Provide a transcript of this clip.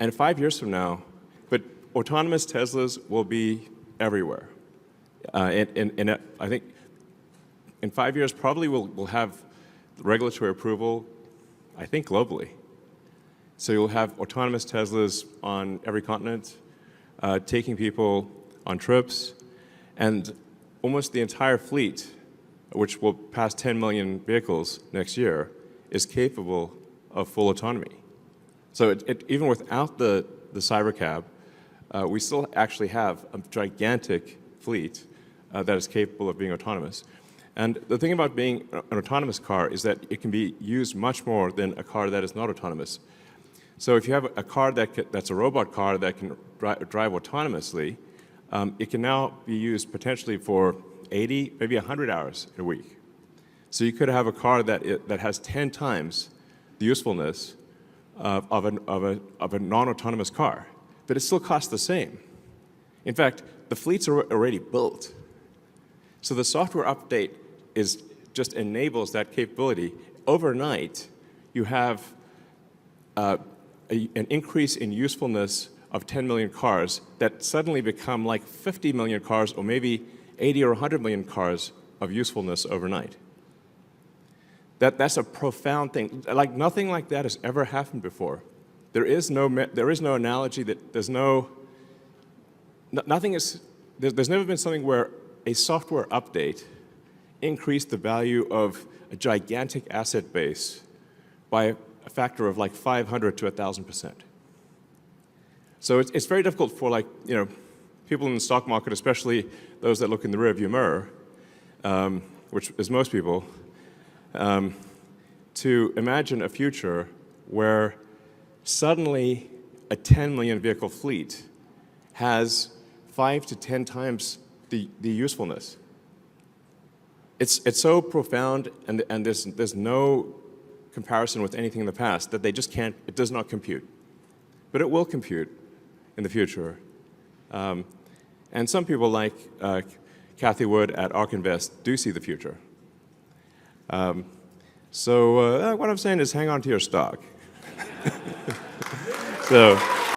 And 5 years from now, but autonomous Teslas will be everywhere. I think in 5 years, probably we'll have regulatory approval, I think globally. So you'll have autonomous Teslas on every continent, taking people on trips, and almost the entire fleet, which will pass 10 million vehicles next year, is capable of full autonomy. So even without the cybercab, we still actually have a gigantic fleet that is capable of being autonomous. And the thing about being an autonomous car is that it can be used much more than a car that is not autonomous. So if you have a car that's a robot car that can drive autonomously, it can now be used potentially for 80, maybe 100 hours a week. So you could have a car that has 10 times the usefulness of a non-autonomous car, but it still costs the same. In fact, the fleets are already built. So the software update just enables that capability. Overnight, you have an increase in usefulness of 10 million cars that suddenly become like 50 million cars or maybe 80 or 100 million cars of usefulness overnight. That's a profound thing. Like nothing like that has ever happened before. There is no analogy that there's never been something where a software update increased the value of a gigantic asset base by a factor of like 500 to 1,000%. So it's very difficult for people in the stock market, especially those that look in the rearview mirror, which is most people, to imagine a future where suddenly a 10 million vehicle fleet has 5 to 10 times the usefulness. It's so profound, and there's no comparison with anything in the past that it does not compute. But it will compute in the future. And some people like Kathy Wood at Ark Invest do see the future. So what I'm saying is hang on to your stock. So.